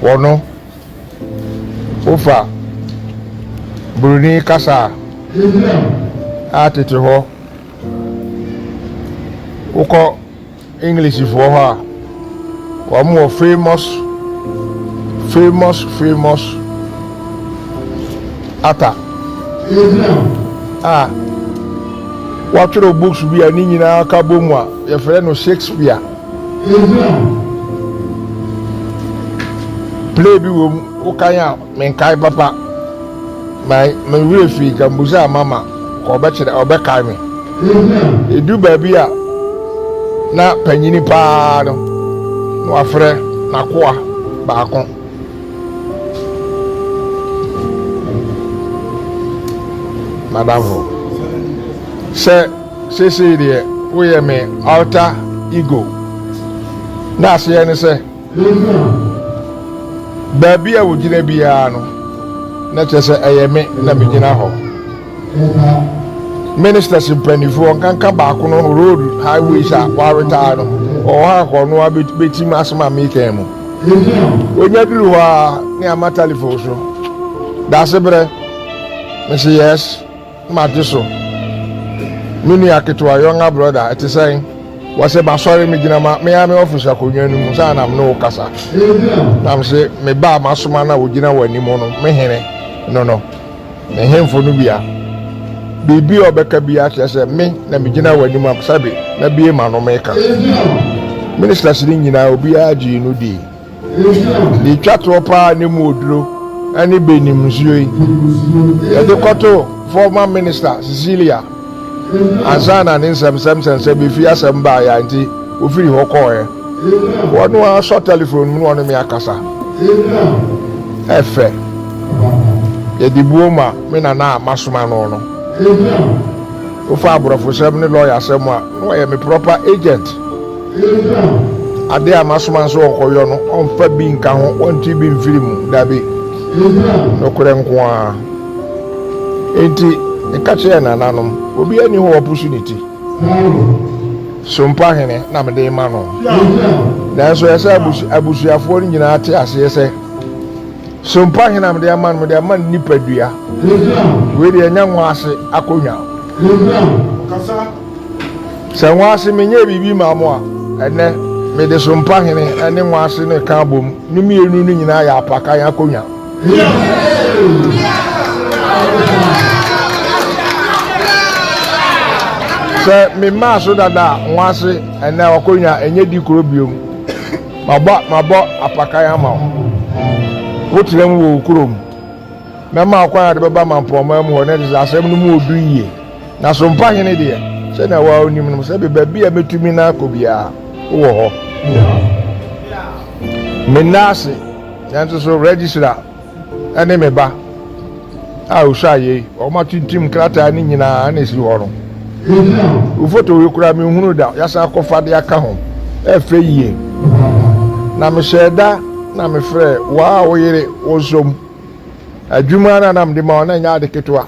wono ofa Bruni kasa atete ho uko English for her one more famous ata what the books be a nina kabumwa your friend of Shakespeare play be ukaya menkai papa my refi kambuza mama ko bechere obekai me edu baby a na panyini pa no no afre na koa baako madam se de we me alter ego na se ne se baby a wogina bia no na chese eyeme na bigina ho ministers mpanifo kanka baako no road highways a wareta no o ha ko no abeti masma make mu onya duru ha ne amata telefone so da sebre me say yes ma diso mini aketwa younger brother it is saying wase ba sorry me gina ma me ya me office akonwa nu mu sa na me no kasa na me say me ba masoma na wogina wani mu no me hene no me hemfo no bia bibi obeka bia kyese me na me gina wani mu sabe na bie ma no me ka ministers ni nyina obi agi no di di twato pa ne mu oduro ani benim nsuo yi ya de koto former minister Cecilia Azana ni nsem be fi asem ba ya nti ofiri ho ko e wonu a short telephone mu wonu me akasa efe ye di buoma me na masoma no ofa abrofo sem ni lawyer sem a no ye me proper agent ade a masoma so okoyo no onfa bi nka ho onti bi mfiri mu dabi no kure nko a enti nkache na nanom obi ani ho opportunity Sompahene na me de ma no na so yesa abusuafo ni nyina ate ase yese Sompahene na me de man nipadua we de nyanwa ase akonya kasa se nwa ase menye bibi ma mo a ene me de Sompahene ene nwa ase ne ka bom ni mienu ni nyina ya apaka ya akonya se me ma so dada nwase ene akonya enye di krobiom mabo apaka ya ma wotirem wo krom me ma akwa de baba mampoma mu ho ne de asem no mu odu yie na Sompahene de se na wa onim no se be bia metumi na akobia wo ho menase yanto so register ene me ba OWUSU aye o ma tintim krata ni nyina na esi ho no ufoto we kura mi hunu da yasa akofa de aka ho efe yie na me sheda na me frɛ wa oyere ozom adwuma na nam de ma na nya de ketwa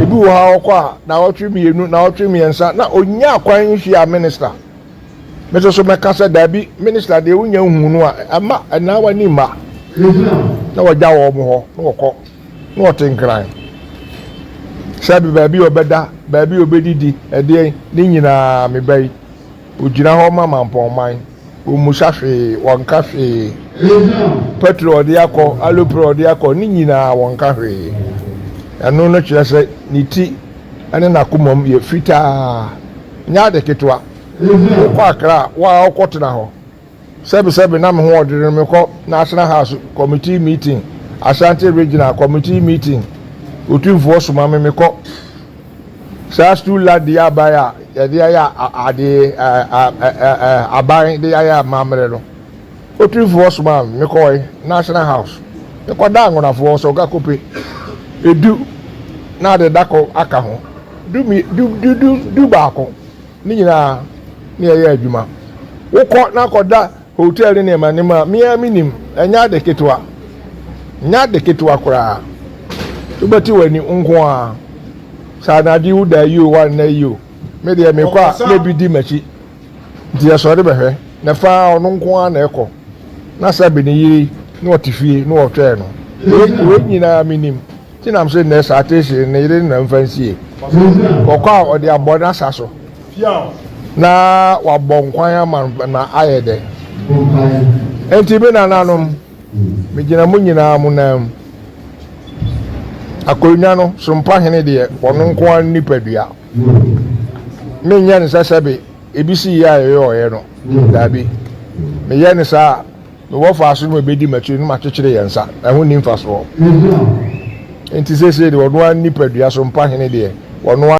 ebi wo ha okwa na wotwe mienu na wotwe miensa na onya akwan hwia minister me so me kasa dabi minister de wonya hunu a ama na wani ma na wagya wo mo ho na wokɔ na wotenkran sabi baby obeda baby obedidi ede ni nyina me bai ogina ho ma MampongHene omusahwe wonka hwe petrol de akọ alopro de akọ ni nyina wonka hwe anu no kyerɛ sɛ ni ti ane na komom ye fita nya de ketwa ko akra wa okotena ho sebe na me ho odere me kɔ National House Committee meeting Asantehene Regional Committee meeting otunfo soma me kɔ sa stool la dia baya ya dia ya ade aban de ya mamre no otunfo soma me kɔ National House me kɔ da ngonafo so ga kope edu na de dako aka ho du baako ni nyina ni ya adwuma wokɔ na kɔda hotel ni ma ni ma mia minim enya de ketwa nya de ketwa kura tubati wani nko a sanadi uda you one na you me de me kwa na bidi machi nti ya sori behwe na fa onu nko a na ekɔ na sabe ni yiri no tifi no hwɛ no we nyina minim ti nam se na satation na yire na mfansie kokwa odi abona saso na wabɔ nkwan ama na ayede enti be na nanom me gina mu nyina mu nam akonya no Sompahene de ono nko an nipadua me nya ne sasabe ebisi ya ye no dabi me ye ne sa me wo fa so no bedi matwe no matwekere yensa ehun ni mfa so enti sese de ono an nipadua Sompahene de ono